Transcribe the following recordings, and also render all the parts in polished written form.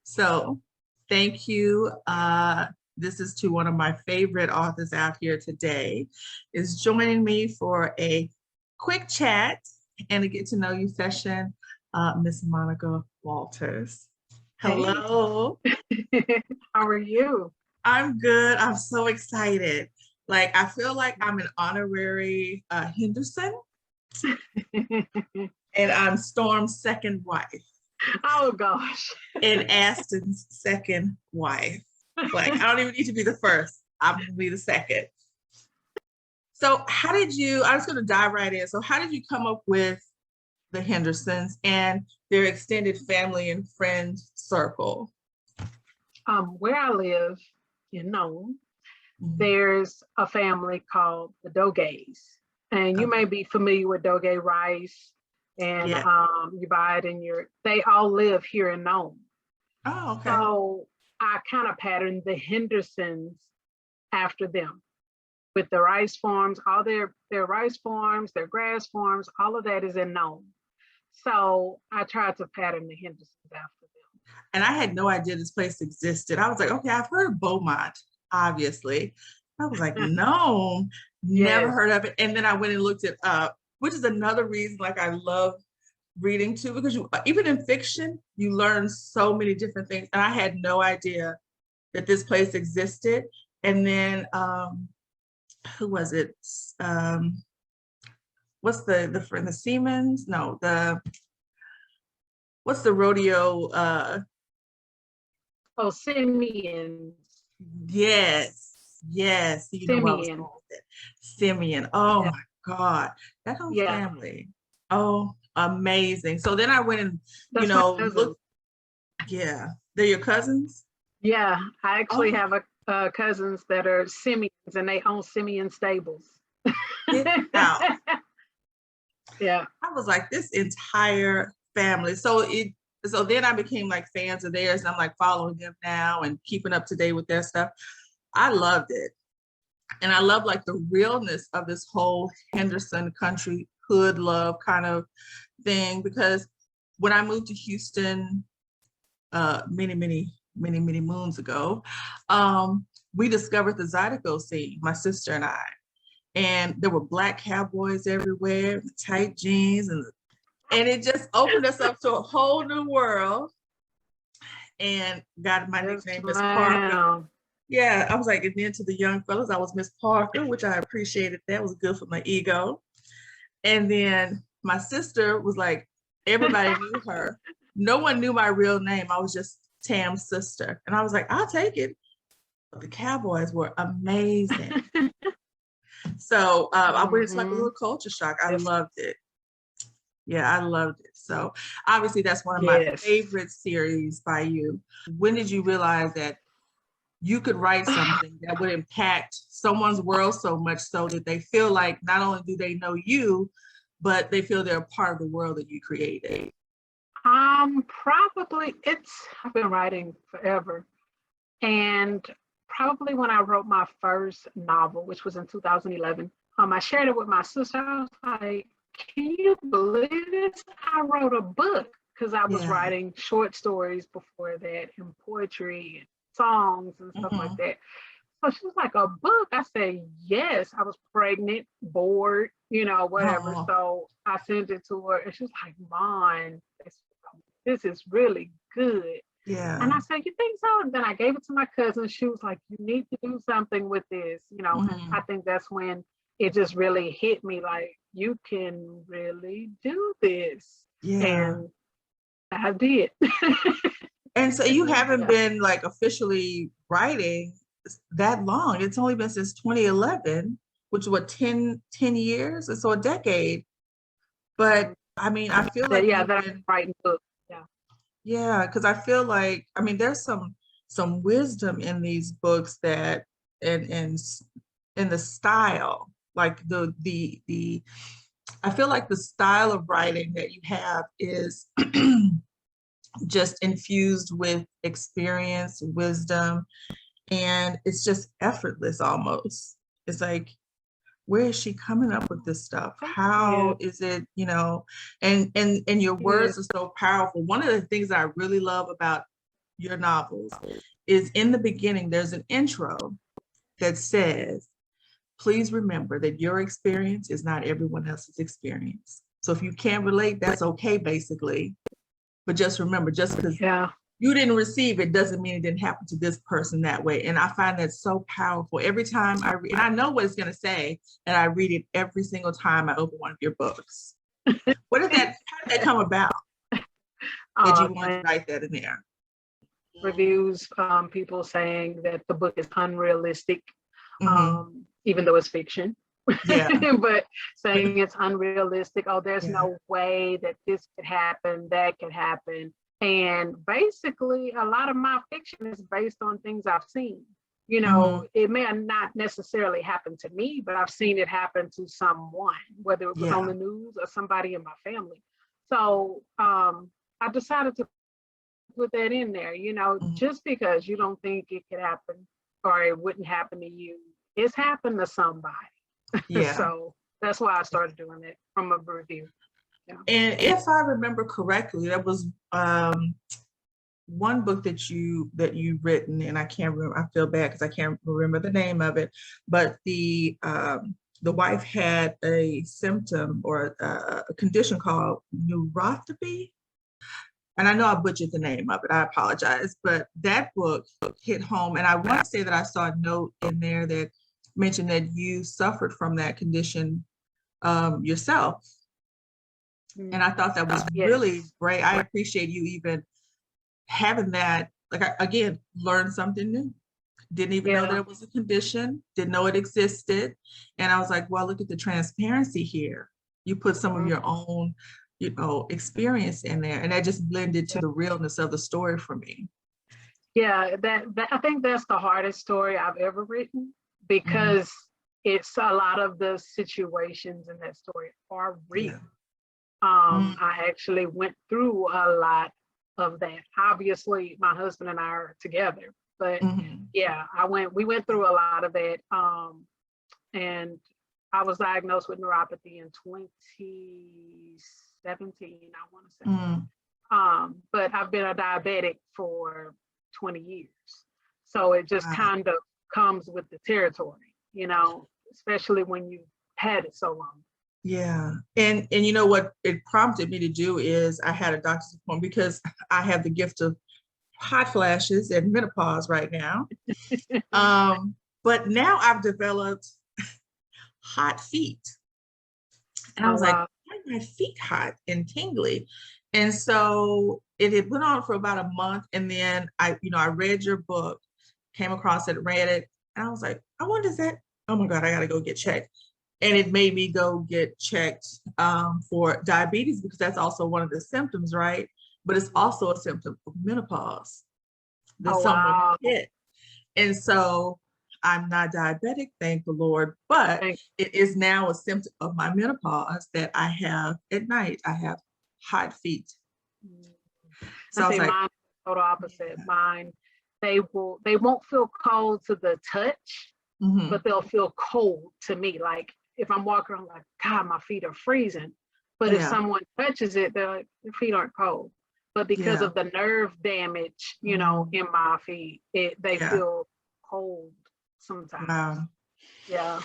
So thank you. This is to one of my favorite authors out here today, is joining me for a quick chat and a get to know you session, Miss Monica Walters. Hey. Hello. How are you? I'm good. I'm so excited. Like, I feel like I'm an honorary Henderson and I'm Storm's second wife Oh gosh. and Aston's second wife. Like, I don't even need to be the first. I'm gonna be the second. So how did you, I was gonna dive right in. So how did you come up with the Hendersons and their extended family and friend circle? Where I live in Nome, Mhm. there's a family called the Dogays. And you Okay. may be familiar with Dogay rice and Yeah. you buy it in they all live here in Nome. Oh, okay. So I kind of patterned the Hendersons after them with the rice farms, all their rice farms, their grass farms, all of that is in Nome. So I tried to pattern the Hendersons after them. And I had no idea this place existed. I was like, okay, I've heard of Beaumont, obviously. I was like, no, never Yes. heard of it. And then I went and looked it up, which is another reason like I love reading too, because you even in fiction, you learn so many different things. And I had no idea that this place existed. And then who was it? What's the friend, the Siemens? No, what's the rodeo? Oh, Simeon. Yes, you know where I was Simeon. going with it. Simeon. Oh Yeah. my God, that whole Yeah. family. Oh, amazing. So then I went and, That's my cousin. looked. Yeah, they're your cousins? Yeah, I actually Oh, have cousins that are Simeons and they own Simeon stables. get out. Yeah. I was like, this entire family. So then I became like fans of theirs, and I'm like following them now and keeping up to date with their stuff. I loved it. And I love like the realness of this whole Henderson country hood love kind of thing, because when I moved to Houston many moons ago, we discovered the Zydeco scene, my sister and I. And there were Black cowboys everywhere, tight jeans, and it just opened us up to a whole new world. And got my Yes, nickname Miss Parker. ma'am. Yeah, I was like, and then to the young fellas, I was Miss Parker, which I appreciated. That was good for my ego. And then my sister was like, everybody knew her. No one knew my real name. I was just Tam's sister. And I was like, I'll take it. But the Cowboys were amazing. So I went into like a little culture shock. I Yes. loved it. Yeah, I loved it. So obviously that's one of my Yes. favorite series by you. When did you realize that you could write something that would impact someone's world so much so that they feel like not only do they know you, but they feel they're a part of the world that you created? Probably I've been writing forever. And probably when I wrote my first novel, which was in 2011, I shared it with my sister. I was like, can you believe this? I wrote a book, because I was writing short stories before that and poetry and songs and stuff like that. So she was like, a book? I said, yes. I was pregnant, bored, whatever. Oh. So I sent it to her and she was like, Mom, this is really good. Yeah. And I said, you think so? And then I gave it to my cousin. She was like, you need to do something with this, And I think that's when it just really hit me, like, you can really do this. Yeah. And I did. And so you haven't been like officially writing that long. It's only been since 2011, which is what, 10 years? And so a decade. But I mean, I feel like that I'm writing books. Yeah, because I feel like, I mean, there's some wisdom in these books that and in the style, like the I feel like the style of writing that you have is just infused with experience, wisdom, and it's just effortless almost. It's like, where is she coming up with this stuff? How is it, and your words are so powerful. One of the things that I really love about your novels is in the beginning, there's an intro that says, please remember that your experience is not everyone else's experience. So if you can't relate, that's okay, basically. But just remember, just because Yeah. you didn't receive it doesn't mean it didn't happen to this person that way. And I find that so powerful. Every time I read, and I know what it's going to say, and I read it every single time I open one of your books. How did that come about? That you want to write that in there? Reviews, people saying that the book is unrealistic, Mm-hmm. even though it's fiction. Yeah. But saying it's unrealistic. Oh, there's Yeah. no way that this could happen, that could happen. And basically, a lot of my fiction is based on things I've seen. You know, it may not necessarily happen to me, but I've seen it happen to someone, whether it was on the news or somebody in my family. So I decided to put that in there, you know, just because you don't think it could happen or it wouldn't happen to you, it's happened to somebody. Yeah. So that's why I started doing it from a review. Yeah. And if I remember correctly, there was one book that you've written, and I can't remember. I feel bad because I can't remember the name of it. But the wife had a symptom or a condition called neuropathy. And I know I butchered the name of it. I apologize. But that book hit home. And I want to say that I saw a note in there that mentioned that you suffered from that condition yourself. And I thought that was really great. I appreciate you even having that. Like, again, learned something new. Didn't even know there was a condition, didn't know it existed. And I was like, well, look at the transparency here. You put some of your own, you know, experience in there, and that just blended to the realness of the story for me. Yeah, that I think that's the hardest story I've ever written, because it's a lot of the situations in that story are real. I actually went through a lot of that. Obviously, my husband and I are together, but yeah, we went through a lot of that. And I was diagnosed with neuropathy in 2017, I want to say. But I've been a diabetic for 20 years. So it just kind of comes with the territory, you know, especially when you had it so long. Yeah. And you know what it prompted me to do is I had a doctor's appointment because I have the gift of hot flashes and menopause right now. But now I've developed hot feet. And I was like, why are my feet hot and tingly? And so it had went on for about a month. And then I read your book, came across it, read it. And I was like, I wonder, is that, oh my God, I got to go get checked. And it made me go get checked for diabetes, because that's also one of the symptoms, right? But it's also a symptom of menopause that someone hit. And so I'm not diabetic, thank the Lord, but it is now a symptom of my menopause that I have at night. I have hot feet. So I was like, mine is total opposite. Mine, they won't feel cold to the touch, but they'll feel cold to me. Like if I'm walking around, like, God, my feet are freezing. But if someone touches it, they're like, your feet aren't cold. But because of the nerve damage, you know, in my feet, they feel cold sometimes. Wow. Yeah.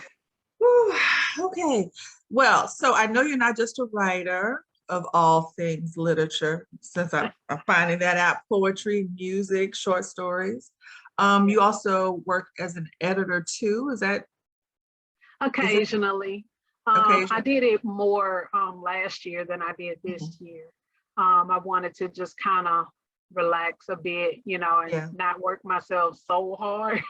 Whew. Okay. Well, so I know you're not just a writer of all things literature, since I'm finding that out, poetry, music, short stories. You also work as an editor too, is that? Occasionally. I did it more last year than I did this year. I wanted to just kind of relax a bit, you know, and not work myself so hard.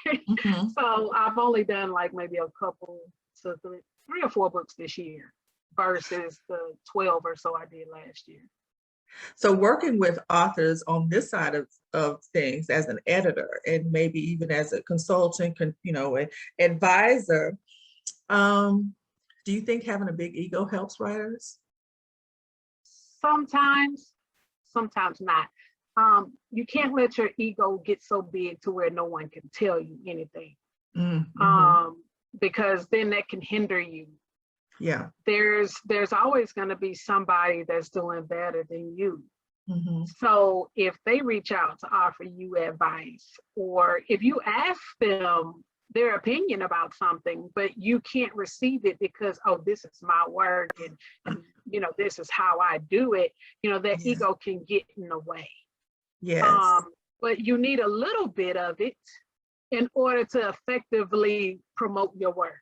So I've only done like maybe a couple to three or four books this year versus the 12 or so I did last year. So working with authors on this side of things as an editor and maybe even as a consultant, you know, an advisor, do you think having a big ego helps writers? Sometimes not. You can't let your ego get so big to where no one can tell you anything. Because then that can hinder you. Yeah. There's always going to be somebody that's doing better than you. Mhm. So if they reach out to offer you advice, or if you ask them their opinion about something, but you can't receive it because, oh, this is my work, and this is how I do it, that Yeah. ego can get in the way. Yes. But you need a little bit of it in order to effectively promote your work.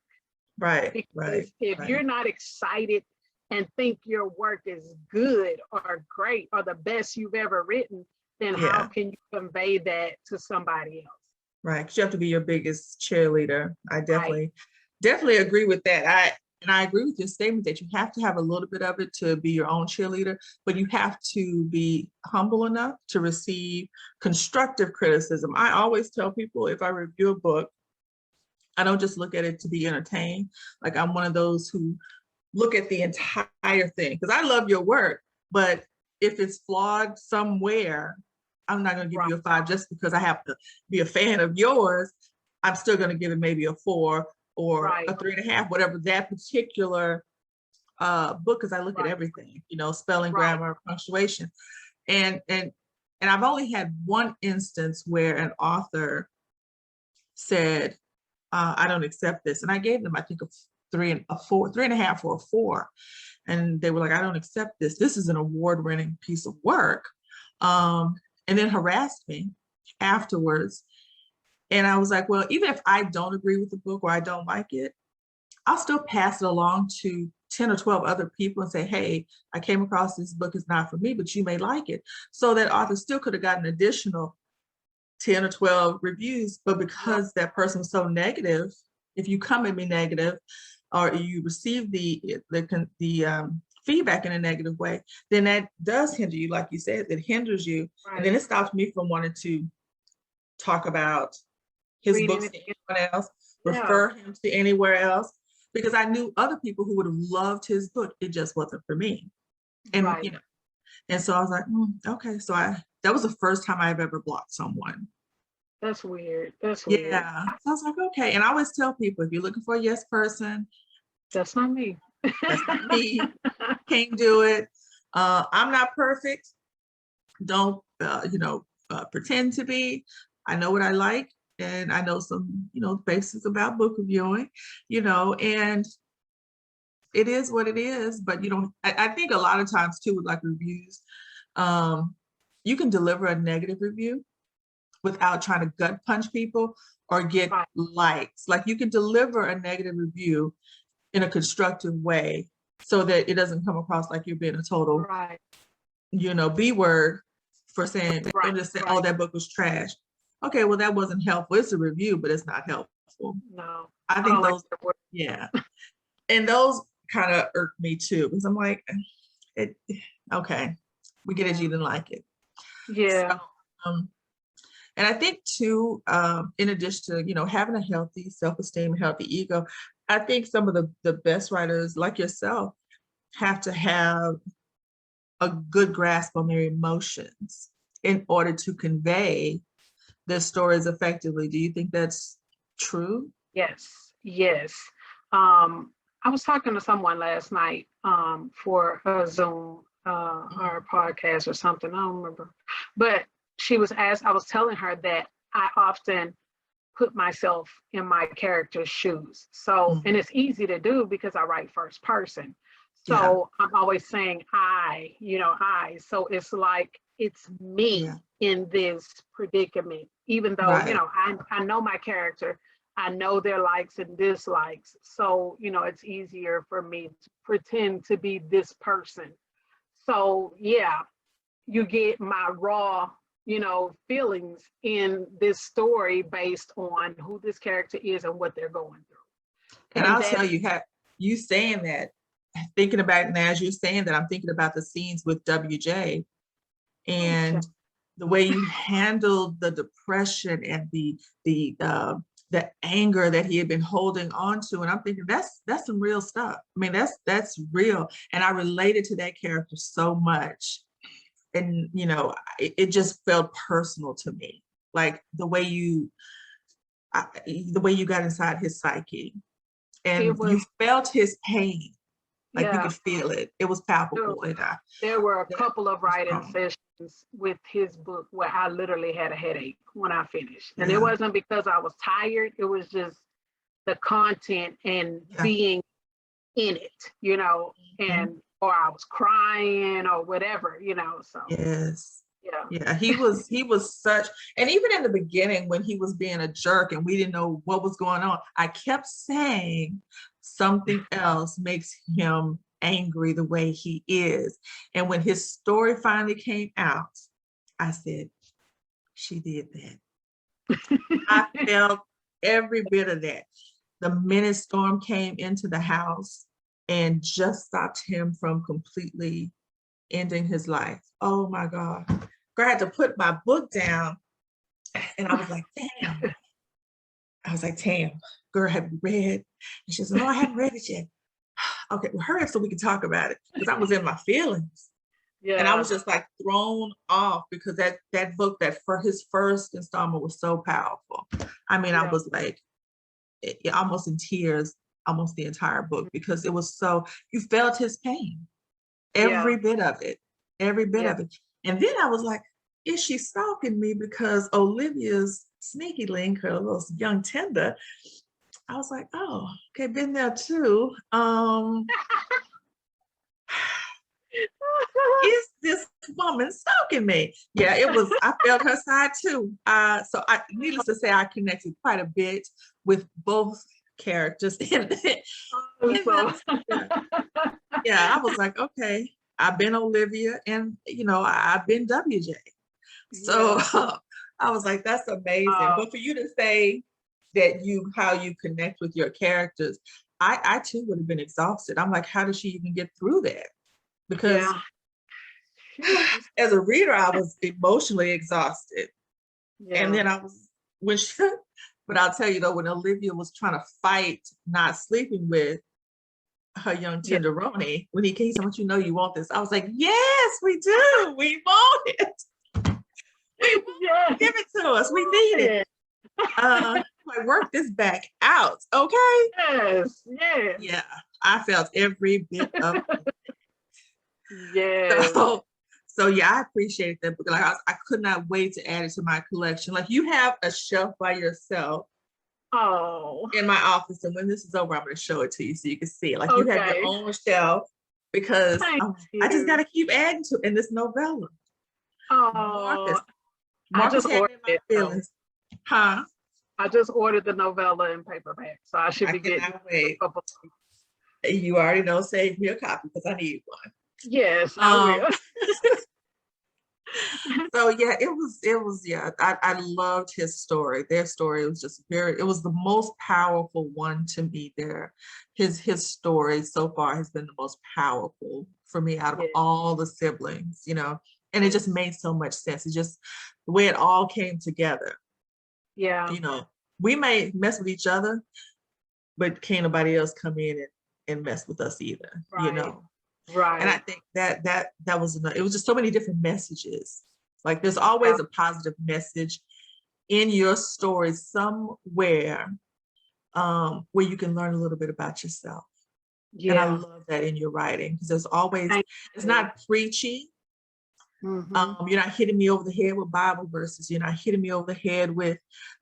Right. Right. Because if Right. you're not excited and think your work is good or great or the best you've ever written, then how Yeah. can you convey that to somebody else? Right. 'Cause you have to be your biggest cheerleader. I Right, definitely agree with that. I agree with your statement that you have to have a little bit of it to be your own cheerleader, but you have to be humble enough to receive constructive criticism. I always tell people if I review a book, I don't just look at it to be entertained. Like I'm one of those who look at the entire thing because I love your work, but if it's flawed somewhere, I'm not going to give right, you a 5 just because I happen to be a fan of yours. I'm still going to give it maybe a 4 or right, a 3.5, whatever that particular book, because I look at right, everything, spelling, right, grammar, punctuation, and I've only had one instance where an author said, I don't accept this. And I gave them, I think, a 3.5 or a 4. And they were like, I don't accept this. This is an award-winning piece of work. And then harassed me afterwards. And I was like, well, even if I don't agree with the book or I don't like it, I'll still pass it along to 10 or 12 other people and say, hey, I came across this book, it's not for me, but you may like it. So that author still could have gotten additional 10 or 12 reviews, but right, because that person was so negative, if you come at me negative or you receive the feedback in a negative way, then that does hinder you, like you said, that hinders you. And then right. it stops me from wanting to talk about his Read books to anything. anyone else, Yeah, refer him to anywhere else, because I knew other people who would have loved his book. It just wasn't for me. And, right. and so I was like, okay. So that was the first time I've ever blocked someone. That's weird. That's weird. Yeah. So I was like, okay. And I always tell people, if you're looking for a yes person, That's not me. that's not me. Can't do it. I'm not perfect. Don't, pretend to be. I know what I like. And I know some, basics about book reviewing, and it is what it is. But, I think a lot of times too, with like reviews, um, you can deliver a negative review without trying to gut punch people or get Right, likes. Like you can deliver a negative review in a constructive way so that it doesn't come across like you're being a total, right, B word for saying, right, and just say, oh, right. that book was trash. Okay, well, that wasn't helpful. It's a review, but it's not helpful. No, I I don't think like those, that word. yeah. And those kind of irk me too, because I'm like, it, okay, we get it, Yeah, you didn't like it. So, yeah, um, and I think too, in addition to, having a healthy self-esteem, healthy ego, I think some of the best writers like yourself have to have a good grasp on their emotions in order to convey their stories effectively. Do you think that's true? yes, yes. Um, I was talking to someone last night for a Zoom Mhm. or a podcast or something. I don't remember, but she was asked. I was telling her that I often put myself in my character's shoes. So, and Mhm. it's easy to do because I write first person. Yeah, So I'm always saying I. So it's like it's yeah, me in this predicament, even though, right. I know my character, I know their likes and dislikes. So, it's easier for me to pretend to be this person. So, yeah, you get my raw feelings in this story based on who this character is and what they're going through. And And I'll tell that's you, you saying that, thinking about it, and as you're saying that, I'm thinking about the scenes with WJ oh, and the way you handled the depression and the anger that he had been holding on to. And I'm thinking that's some real stuff. I mean, that's real. And I related to that character so much. And it just felt personal to me. Like the way you got inside his psyche it and you was, felt his pain. Like you yeah, could feel it. It was there, palpable. And there were a that couple of was writing strong. sessions with his book where I literally had a headache when I finished. And it Yeah. wasn't because I was tired, it was just the content and Yeah. being in it, Mhm. and or I was crying or whatever, so Yes. yeah. Yeah, he was such, and even in the beginning when he was being a jerk and we didn't know what was going on, I kept saying something else makes him angry the way he is. And when his story finally came out, I said, she did that. I felt every bit of that. The minute Storm came into the house and just stopped him from completely ending his life. Oh my God. Girl, I had to put my book down and I was like, damn. I was like, damn, girl, have you read? And she said, no, I haven't read it yet. Okay, well, hurry up so we can talk about it. Because I was in my feelings. And I Yeah, was just like thrown off because that book, for his first installment was so powerful. I mean, I yeah, was like almost in tears, almost the entire book, because it was so, you felt his pain, yeah, every bit of it, every bit yeah. of it. And then I was like, is she stalking me? Because Olivia's sneaky link, her little young tender, I was like, oh, okay, been there too. Is this woman stalking me? Yeah, it was, I felt her side too. So needless to say, I connected quite a bit with both characters in So, this. Yeah. Yeah, I was like, okay, I've been Olivia and I've been WJ. So yeah. I was like, that's amazing. Uh, But for you to say that how you connect with your characters, I too would have been exhausted. I'm like, how did she even get through that? Because yeah. as a reader, I was emotionally exhausted. And Yeah. then I was when she, but I'll tell you though, when Olivia was trying to fight not sleeping with her young Yeah. tenderoni, when he came, said, you know you want this. I was like, yes, we do. We want it. We want Yeah. it. Give it to us. We need it. Like, work this back out. Okay. Yes. Yes. Yeah. I felt every bit of it. Yes. So, so yeah, I appreciate that book. Like I could not wait to add it to my collection. Like you have a shelf by yourself Oh, in my office, and when this is over, I'm going to show it to you so you can see it. Like you have your okay. own shelf because Thank I just got you. to keep adding to in this novella. Oh, Marcus, I Marcus just had me ordered in my it though. feelings, huh? I just ordered the novella in paperback, so I should I be getting it cannot in wait. a couple of weeks. You already know, save me a copy because I need one. Yes, I will. So yeah, it was yeah. I loved his story. Their story was just it was the most powerful one to me there. His story so far has been the most powerful for me out of Yeah, all the siblings, and it just made so much sense. It just the way it all came together, yeah, you know. We may mess with each other, but can't nobody else come in and mess with us either. right, And I right. think that was enough. It was just so many different messages. Like there's Yeah, always a positive message in your story somewhere, where you can learn a little bit about yourself. And I yeah. love that in your writing because there's always, Thank it's you. not preachy. Mm-hmm. You're not hitting me over the head with Bible verses. You're not hitting me over the head with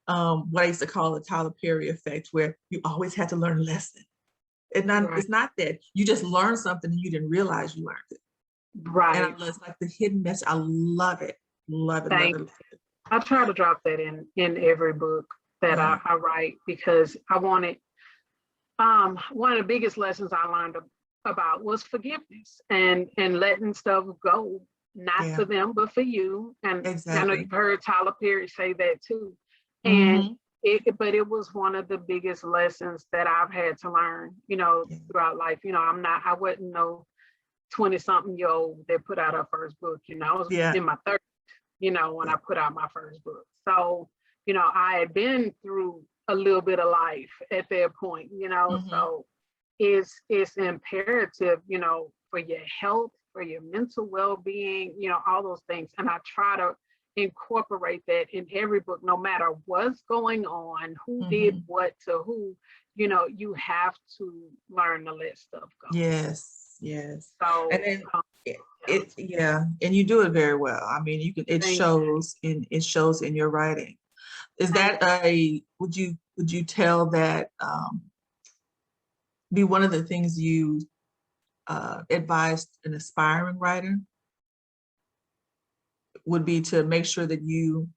what I used to call the Tyler Perry effect, where you always had to learn a lesson. Right, It's not that you just learned something and you didn't realize you learned it. And I right. love it's like the hidden message. I love it. Love it, love Thank it, you. love it. I try to drop that in every book that Yeah. I write because I wanted. One of the biggest lessons I learned about was forgiveness and letting stuff go, not Yeah. for them but for you. And I know Exactly. you've heard Tyler Perry say that too. And Mm-hmm. but it was one of the biggest lessons that I've had to learn, Yeah. throughout life. I wasn't no 20-something-year-old that put out her first book. I was Yeah. in my 30s, when Yeah. I put out my first book. So, I had been through a little bit of life at that point, Mm-hmm. so it's imperative, for your health, for your mental well-being, all those things. And I try to incorporate that in every book, no matter what's going on, who did Mm-hmm. what to who, you have to learn to let stuff go. Yes. Yes. And So, then it, yeah, yeah, and you do it very well. I mean, you can, thank it shows in your writing. Is thank that would you tell that be one of the things you advise an aspiring writer would be to make sure that you,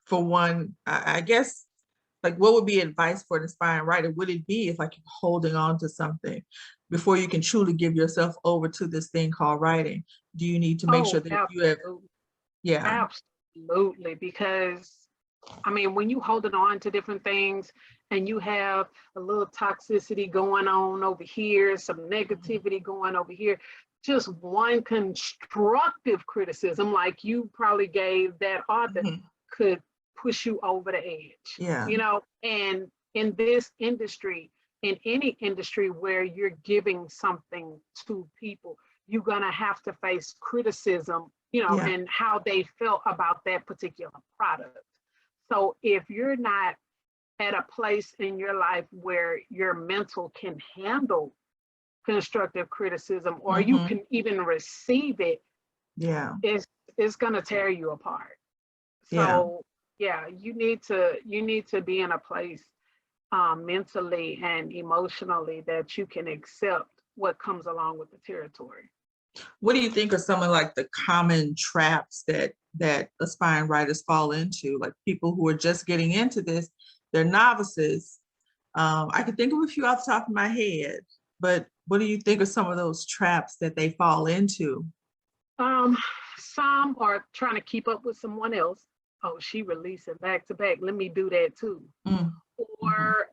for one, I guess, like what would be advice for an aspiring writer? Would it be if like you're holding on to something before you can truly give yourself over to this thing called writing? Do you need to make Oh, sure that you have, absolutely. yeah. Absolutely. Because I mean, when you holding on to different things and you have a little toxicity going on over here, some negativity going over here, just one constructive criticism, like you probably gave that author, Mhm. could push you over the edge, Yeah. and in this industry, in any industry where you're giving something to people, you're gonna have to face criticism, Yeah. and how they felt about that particular product. So if you're not at a place in your life where your mental can handle constructive criticism, or you Hmm. can even receive it, Yeah. it's going to tear you apart. Yeah. So yeah, you need to be in a place, mentally and emotionally, that you can accept what comes along with the territory. What do you think are some of like the common traps that aspiring writers fall into? Like people who are just getting into this, they're novices. I can think of a few off the top of my head, but what do you think are some of those traps that they fall into? Um, some are trying to keep up with someone else. Oh, she releasing back to back. Let me do that too. Mm, mhm, Or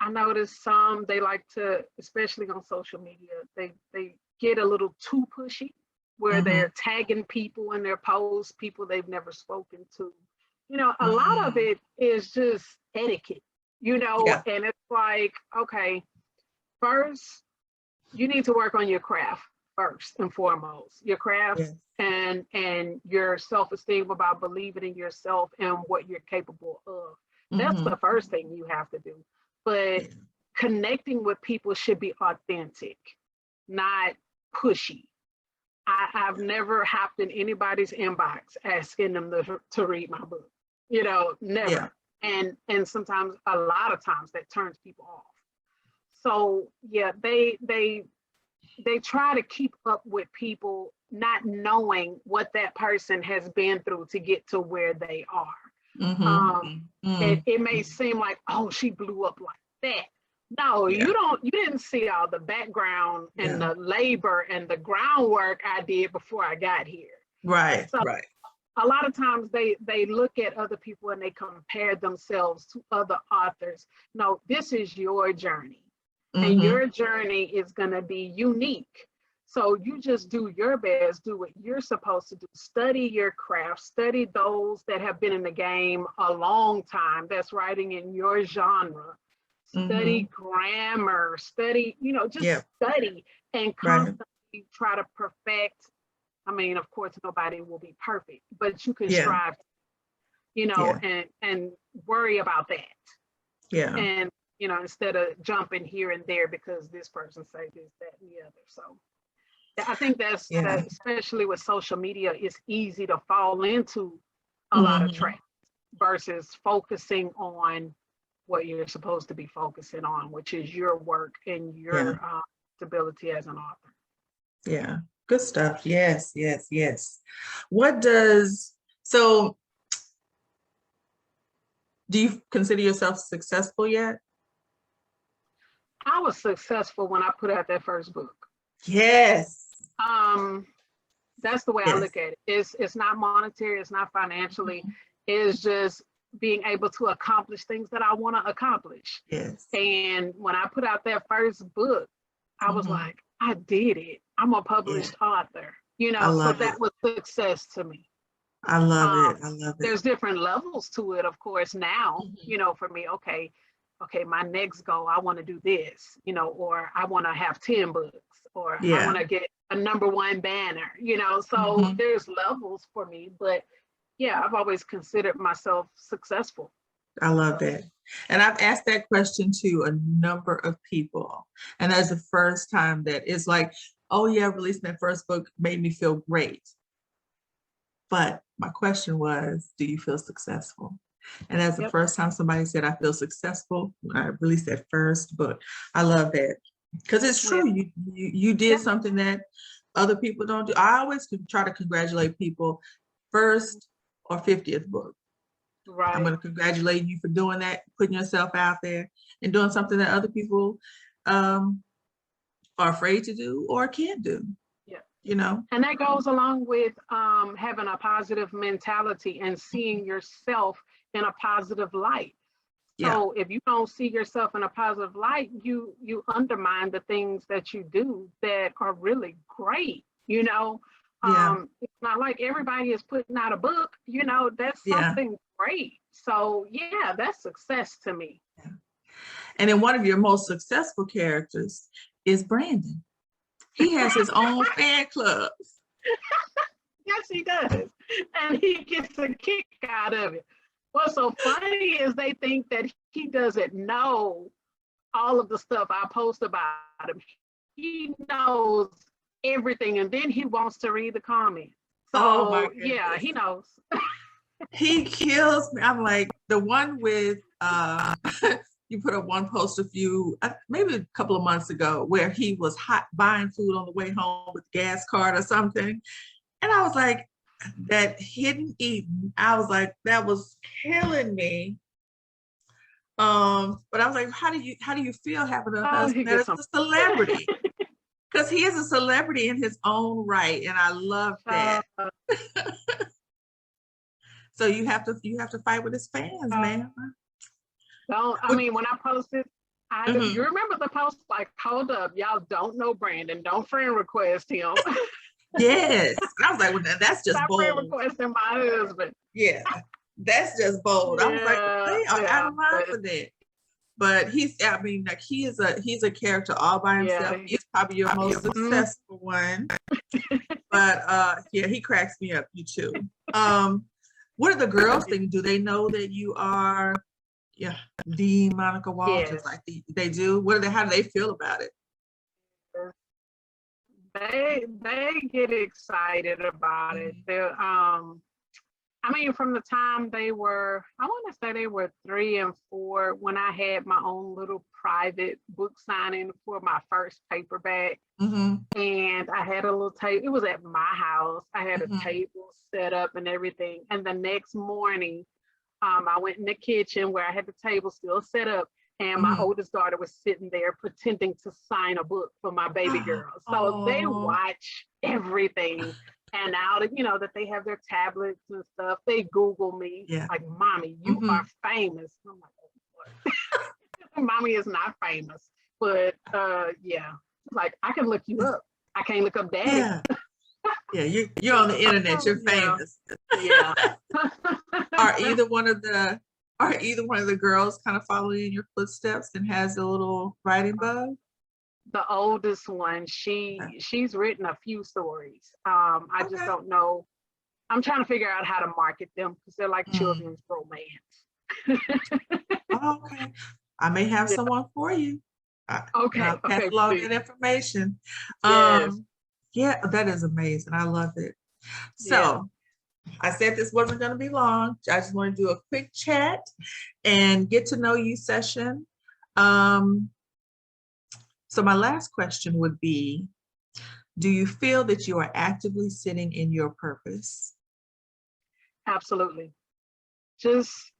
I noticed some, they like to, especially on social media, they get a little too pushy, where mhm, they're tagging people in their posts, people they've never spoken to. A lot of mm. it is just etiquette, Yeah. and it's like, okay, first you need to work on your craft first and foremost, your craft, Yes. and your self-esteem, about believing in yourself and what you're capable of. That's Hmm. the first thing you have to do. But Yeah. connecting with people should be authentic, not pushy. I've never hopped in anybody's inbox asking them to read my book, Yeah. never. And sometimes, a lot of times, that turns people off. So yeah, they try to keep up with people, not knowing what that person has been through to get to where they are. Hmm. Um, it may seem like, oh, she blew up like that. No, Yeah. you didn't see all the background and Yeah. the labor and the groundwork I did before I got here. Right. So Right. a lot of times they look at other people and they compare themselves to other authors. No, this is your journey, and Hmm. your journey is going to be unique. So you just do your best, do what you're supposed to do. Study your craft, study those that have been in the game a long time, that's writing in your genre. Study Hmm. grammar, study, Yeah. just study, and Right. constantly try to perfect. I mean, of course, nobody will be perfect, but you can Yeah. strive, Yeah. and worry about that. Yeah. And instead of jumping here and there because this person say this, that, and the other. So I think that's Yeah. that, especially with social media, it's easy to fall into a lot of Hmm. traps versus focusing on what you're supposed to be focusing on, which is your work and Yeah. your stability as an author. Yeah. Good stuff. Yes. Yes. Yes. What does so do you consider yourself successful yet? I was successful when I put out that first book. Yes. Um, that's the way I Yes. look at it. It's not monetary, it's not financially, Mhm. it's just being able to accomplish things that I want to accomplish. Yes. And when I put out that first book, I was Hmm. like, I did it. I'm a Yeah. published author, I so love it. that was success to me. I love Um, it. I love it. there's different levels to it, of course, now, Mhm. for me, okay, my next goal, I want to do this, or I want to have 10 books, or I Yeah. want to get a number one banner, so Hmm. there's levels for me. But yeah, I've always considered myself successful. I love that. And I've asked that question to a number of people. And that's the first time that it's like, oh yeah, releasing that first book made me feel great. But my question was, do you feel successful? And that's the Yep. first time somebody said, I feel successful when I released that first book. I love that. Because it's true. You did something that other people don't do. I always try to congratulate people first or 50th book. Right. I'm going to congratulate you for doing that, putting yourself out there and doing something that other people are afraid to do or can't do. Yeah. You know? And that goes along with having a positive mentality and seeing yourself in a positive light. Yeah. So if you don't see yourself in a positive light, you undermine the things that you do that are really great. You know, it's not like everybody is putting out a book. You know, that's something great. So yeah, that's success to me. Yeah. And then one of your most successful characters is Brandon. He has his own fan club. Yes, he does. And he gets a kick out of it. What's so funny is they think that he doesn't know all of the stuff I post about him. He knows everything, and then he wants to read the comments. So yeah, he knows. He kills me. I'm like the one with you put up one post maybe a couple of months ago where he was buying food on the way home with the gas card or something. And I was like, that hidden eating, I was like, that was killing me. But I was like, how do you feel having a husband that is a celebrity? Because he is a celebrity in his own right, and I love that. So you have to fight with his fans, man. I mean, when I posted, you remember the post like, hold up, y'all don't know Brandon, don't friend request him. Yes. And I was like, well, that's just bold. Friend requesting my husband. Yeah, that's just bold. I was like, they are out of line for that. But he's a character all by himself. He's probably your most successful one. But he cracks me up, you too. What do the girls think? Do they know that you are the MonicaWalters? Yes. Like they do? How do they feel about it? They get excited about it. I mean, from the time I want to say they were 3 and 4 when I had my own little private book signing for my first paperback. And I had a little table. It was at my house. I had a table set up and everything. And the next morning, I went in the kitchen where I had the table still set up. And my oldest daughter was sitting there pretending to sign a book for my baby girl. So they watch everything. And now that, that they have their tablets and stuff, they Google me like, Mommy, you are famous. I'm like, oh, Mommy is not famous. But like, I can look you up. I can't look up Daddy. Yeah, you're on the internet. You're famous. Yeah. Are either one of the girls kind of following in your footsteps and has a little writing bug? The oldest one, she's written a few stories. I just don't know. I'm trying to figure out how to market them because they're like children's romance. Okay. I may have someone for you. Okay. Catalog that information. Yes. Yeah, that is amazing. I love it. So I said this wasn't going to be long. I just want to do a quick chat and get to know you session. So my last question would be, do you feel that you are actively sitting in your purpose? Absolutely. This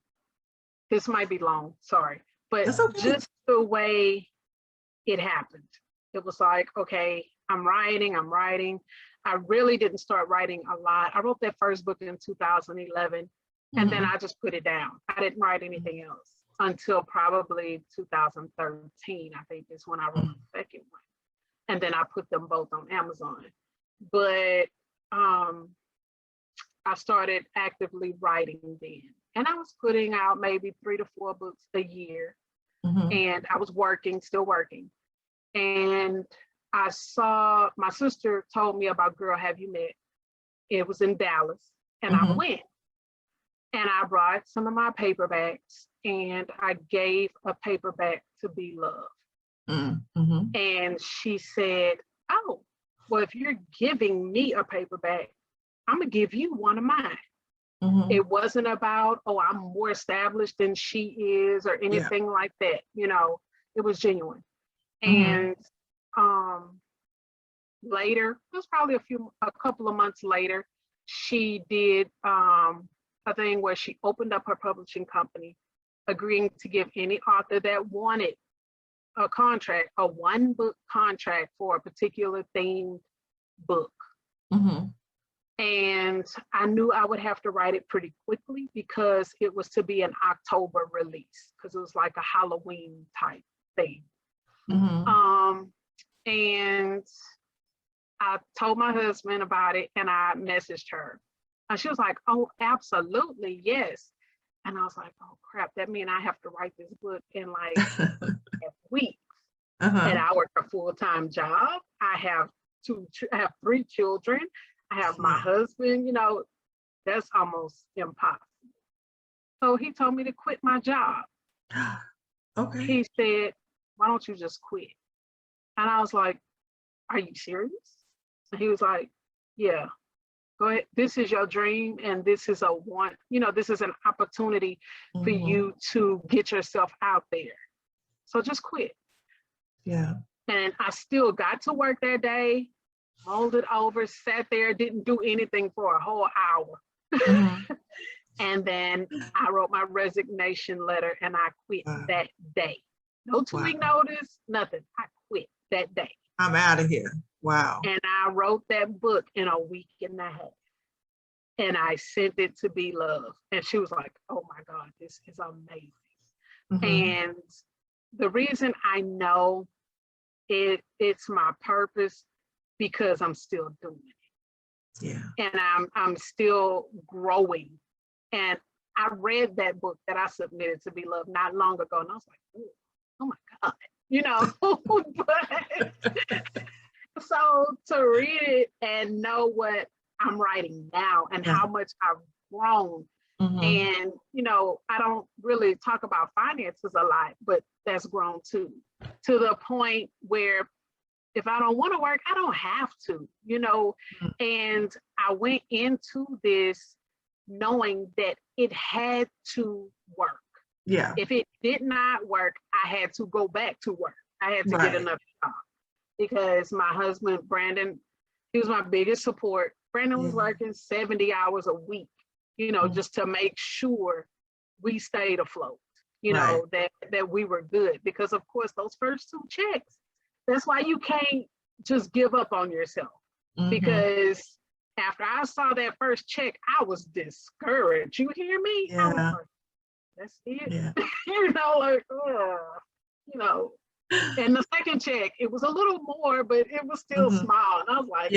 might be long, sorry, but just the way it happened. It was like, okay, I'm writing. I really didn't start writing a lot. I wrote that first book in 2011, and then I just put it down. I didn't write anything else until probably 2013, I think is when I wrote the second one. And then I put them both on Amazon. But I started actively writing then. And I was putting out maybe 3 to 4 books a year. And I was still working. And I saw, my sister told me about Girl Have You Met? It was in Dallas, and I went. And I brought some of my paperbacks and I gave a paperback to Be Love. Mm-hmm. And she said, oh, well, if you're giving me a paperback, I'm gonna give you one of mine. Mm-hmm. It wasn't about, oh, I'm more established than she is or anything like that. You know, it was genuine. Mm-hmm. And later, it was probably a couple of months later, she did a thing where she opened up her publishing company, agreeing to give any author that wanted a contract, a 1-book contract for a particular themed book. Mm-hmm. And I knew I would have to write it pretty quickly because it was to be an October release, because it was like a Halloween type thing. Mm-hmm. And I told my husband about it and I messaged her. And she was like, oh, absolutely, yes. And I was like, oh crap, that means I have to write this book in like weeks. Uh-huh. And I work a full-time job. I have 3 children. I have my husband, you know, that's almost impossible. So he told me to quit my job. Okay. He said, why don't you just quit? And I was like, are you serious? And he was like, yeah, go ahead. This is your dream. And this is this is an opportunity for you to get yourself out there. So just quit. Yeah. And I still got to work that day, rolled it over, sat there, didn't do anything for a whole hour. Mm-hmm. And then I wrote my resignation letter and I quit that day. No 2-week notice, nothing. I quit that day. I'm out of here. Wow. And I wrote that book in a week and a half. And I sent it to Be Love. And she was like, oh my God, this is amazing. Mm-hmm. And the reason I know it's my purpose because I'm still doing it. Yeah. And I'm still growing. And I read that book that I submitted to Be Loved not long ago, and I was like, oh my God, you know. But so to read it and know what I'm writing now and how much I've grown. And, you know, I don't really talk about finances a lot, but that's grown too, to the point where if I don't want to work, I don't have to, you know. And I went into this knowing that it had to work. Yeah. If it did not work, I had to go back to work. I had to get another job because my husband, Brandon, he was my biggest support. Brandon was working 70 hours a week, you know, just to make sure we stayed afloat, you know, that we were good. Because of course, those first 2 checks, that's why you can't just give up on yourself. Because after I saw that first check, I was discouraged. You hear me? Yeah. I was like, that's it. Yeah. You know, like, you know. And the second check, it was a little more, but it was still small. And I was like,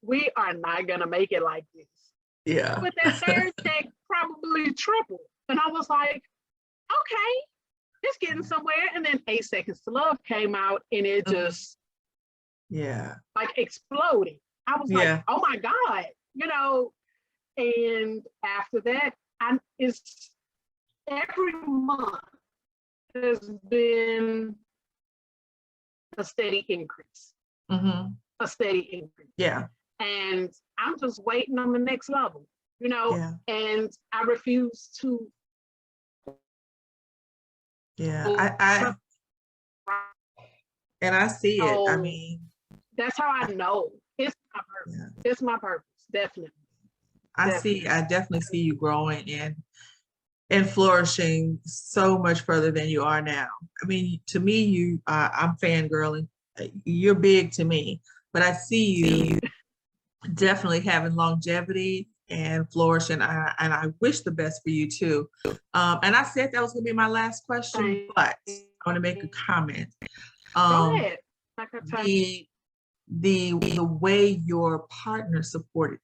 we are not gonna make it like this. Yeah. But that third check probably tripled. And I was like, okay, it's getting somewhere. And then 8 Seconds to Love came out and it just like exploded. I was like, oh my God, you know. And after that, it's every month has been a steady increase. A steady increase. Yeah. And I'm just waiting on the next level, you know. And I refuse to. I see it. I mean, that's how I know it's my purpose. It's my purpose, definitely. I definitely see you growing and flourishing so much further than you are now. I mean, to me, I'm fangirling. You're big to me, but I see you definitely having longevity and flourish, and I wish the best for you too. And I said that was going to be my last question, but I want to make a comment. Go ahead. The way your partner supported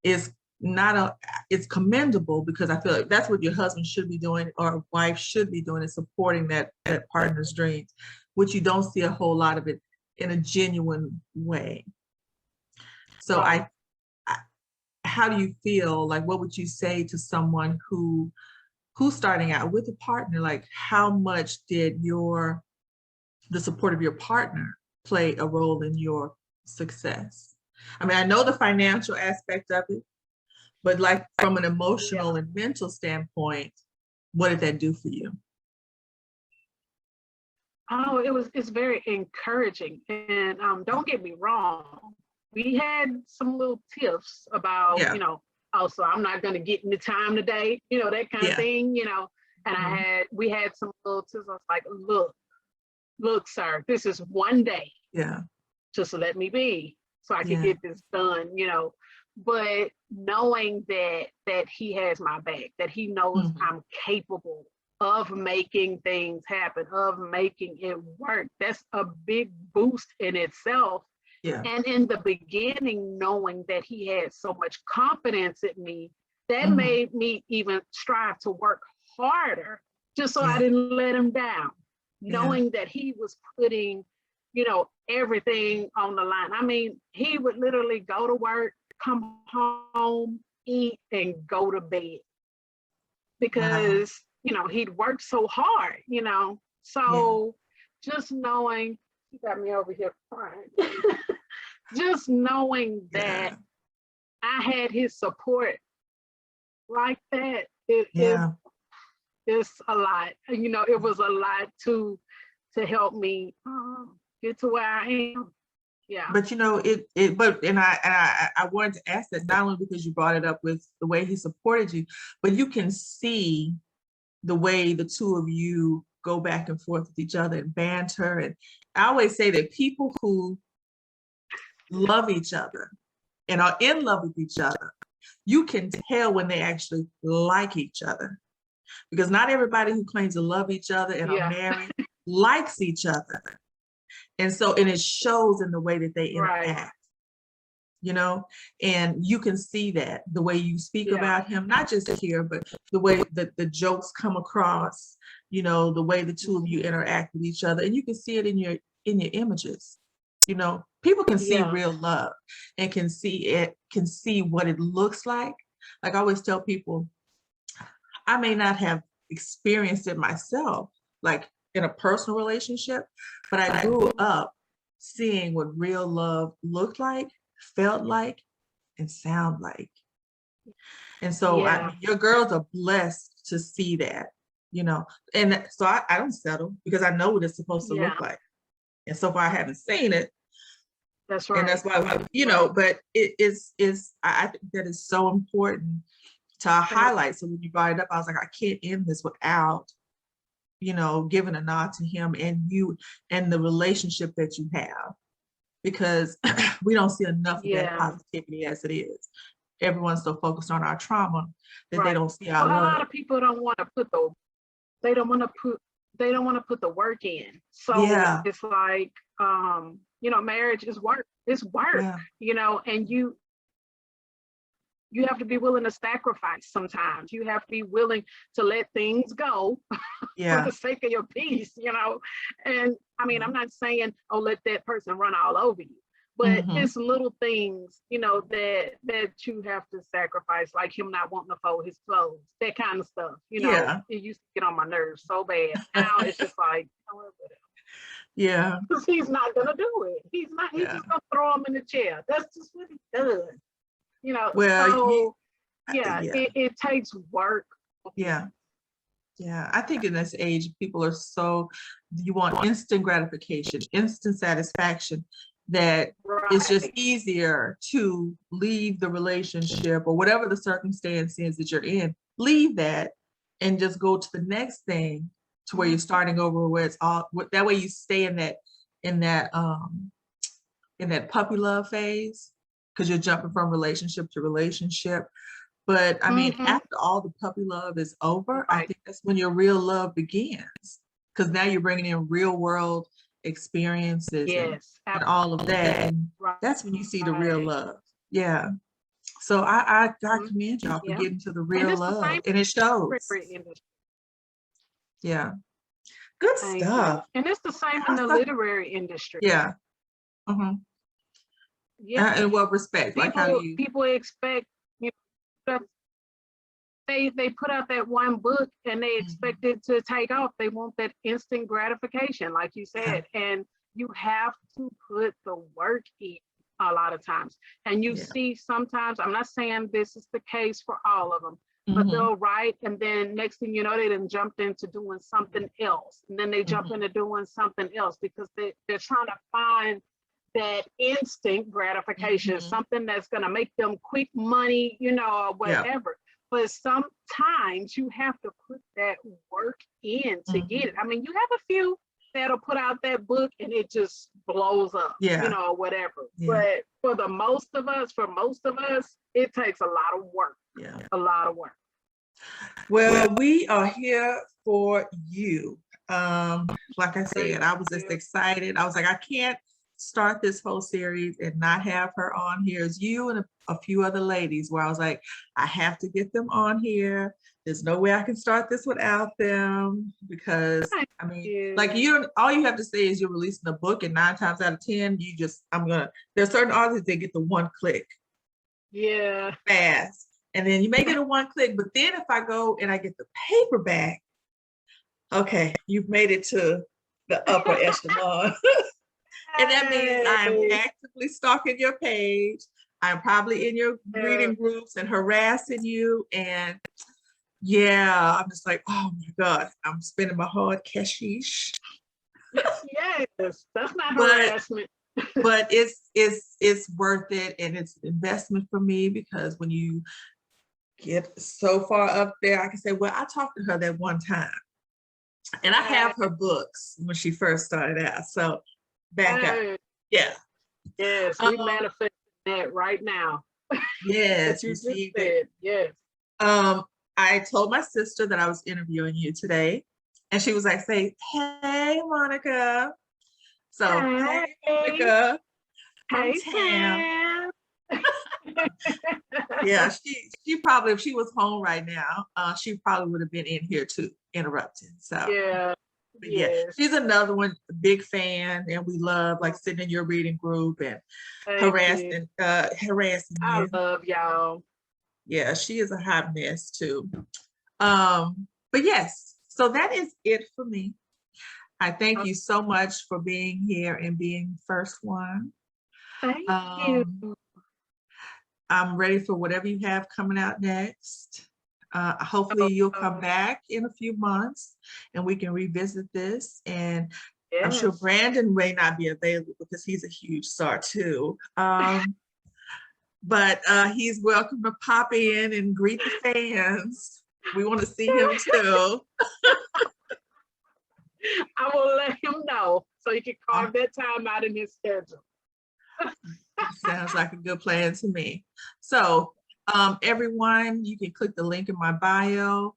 you is it's commendable, because I feel like that's what your husband should be doing or a wife should be doing, is supporting that partner's dreams, which you don't see a whole lot of it in a genuine way. So how do you feel? Like, what would you say to someone who's starting out with a partner? Like, how much did the support of your partner play a role in your success? I mean, I know the financial aspect of it, but like from an emotional and mental standpoint, what did that do for you? Oh, it's very encouraging. And don't get me wrong, we had some little tiffs about, Yeah. also I'm not gonna get in the time today, that kind of Yeah. thing, and Mhm. we had some little tiffs. I was like, look, sir, this is one day. Yeah. Just let me be so I could Yeah. get this done, but knowing that he has my back, that he knows Mhm. I'm capable of making things happen, of making it work, that's a big boost in itself. Yeah. And in the beginning, knowing that he had so much confidence in me, that Mhm. made me even strive to work harder just so I Yeah. didn't let him down. Yeah. Knowing that he was putting, everything on the line. I mean, he would literally go to work, come home, eat, and go to bed Wow. because, he'd worked so hard. Yeah. So just knowing, he got me over here crying. Just knowing that Yeah. I had his support like that, it Yeah. is a lot. It was a lot to help me get to where I am. Yeah. But but I wanted to ask that not only because you brought it up with the way he supported you, but you can see the way the two of you go back and forth with each other and banter. And I always say that people who love each other and are in love with each other, you can tell when they actually like each other, because not everybody who claims to love each other and are Yeah. married likes each other. And it shows in the way that they Right. interact, and you can see that the way you speak Yeah. about him, not just here, but the way that the jokes come across, the way the two of you interact with each other, and you can see it in your images. People can see Yeah. real love and can see what it looks like. Like I always tell people, I may not have experienced it myself, like in a personal relationship, but I grew up seeing what real love looked like, felt like, and sound like. And so Yeah. your girls are blessed to see that, and so I don't settle because I know what it's supposed to Yeah. look like. And so far I haven't seen it. That's And right. that's why, but I think that is so important to highlight. So when you brought it up, I was like, I can't end this without, giving a nod to him and you and the relationship that you have, because we don't see enough of that Yeah. positivity as it is. Everyone's so focused on our trauma that they Right. don't see our Well, a lot love. of people don't want to they don't want to put the work in. So Yeah, it's like, marriage is work. It's work, yeah, and you have to be willing to sacrifice sometimes. You have to be willing to let things go for yeah, the sake of your peace. And I mean, I'm not saying, oh, let that person run all over you, but hmm, it's little things, that you have to sacrifice, like him not wanting to fold his clothes, that kind of stuff. yeah, It used to get on my nerves so bad. Now it's just like, yeah, because he's not gonna do it. He's not. He's yeah. just gonna throw him in the chair. That's just what he does. Well, So yeah, yeah, it takes work. yeah. Yeah, I think in this age, people are you want instant gratification, instant satisfaction, that it's just Right. easier to leave the relationship or whatever the circumstance is that you're in, leave that and just go to the next thing, to where you're starting over, where it's all, that way you stay in that, in that puppy love phase, because you're jumping from relationship to relationship. But I mean, Mm-hmm. after all the puppy love is over, I Right. think that's when your real love begins. Because now you're bringing in real world experiences Yes. and all of that. And that's when you see the real Right. love. Yeah. So I Mhm. commend y'all for Yeah. getting to the And real it's the love. same And it shows. literary industry. Yeah. Good Thank you. stuff. And it's the same in the Awesome. literary industry. Yeah. Uh-huh. Yeah. In what respect? Like how do you People expect, they put out that one book and they expect it to take off. They want that instant gratification, like you said, and you have to put the work in a lot of times. And you see sometimes, I'm not saying this is the case for all of them, but they'll write and then next thing you know, they done jumped into doing something else. And then they jump into doing something else because they're trying to find that instant gratification, something that's going to make them quick money, you know, or whatever. But sometimes you have to put that work in to get it. I mean, you have a few that'll put out that book and it just blows up, you know, whatever. But for most of us, it takes a lot of work. A lot of work. Well, we are here for you. Like I said, I was just excited. I was like, I can't start this whole series and not have her on here. It's you and a few other ladies where I was like, I have to get them on here. There's no way I can start this without them because I mean, like all you have to say is you're releasing a book and 9 times out of 10, there's certain authors that get the one click. Fast. And then you may get a one click, but then if I go and I get the paperback, okay, you've made it to the upper echelon. And that means I'm actively stalking your page. I'm probably in your reading groups and harassing you. And I'm just like, oh my God, I'm spending my hard cashish. Yes, that's not harassment. But it's worth it, and it's an investment for me because when you get so far up there, I can say, well, I talked to her that one time. And I have her books when she first started out. So back up. Yes, we manifest that right now. Yes, you just said, yes. I told my sister that I was interviewing you today, and she was like, say, hey, Monica. So, hey Monica. Hey, Tam. Yeah, she probably, if she was home right now, she probably would have been in here too, interrupting. So she's another one, big fan, and we love like sitting in your reading group and harassing I you. love y'all. Yeah, she is a hot mess too. But yes, so that is it for me. I thank you so much for being here and being the first one. Thank you. I'm ready for whatever you have coming out next. Hopefully you'll come back in a few months and we can revisit this. And I'm sure Brandon may not be available because he's a huge star too. But he's welcome to pop in and greet the fans. We want to see him too. I will let him know so he can carve that time out in his schedule. Sounds like a good plan to me. So everyone, you can click the link in my bio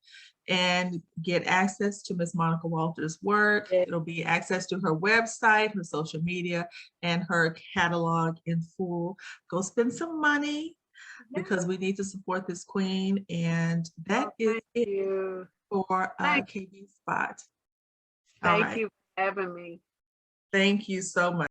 and get access to Miss MonicaWalters' work. It'll be access to her website, her social media, and her catalog in full. Go spend some money because we need to support this queen. And that is it for KayBee Spot. Thank you for having me. Thank you so much.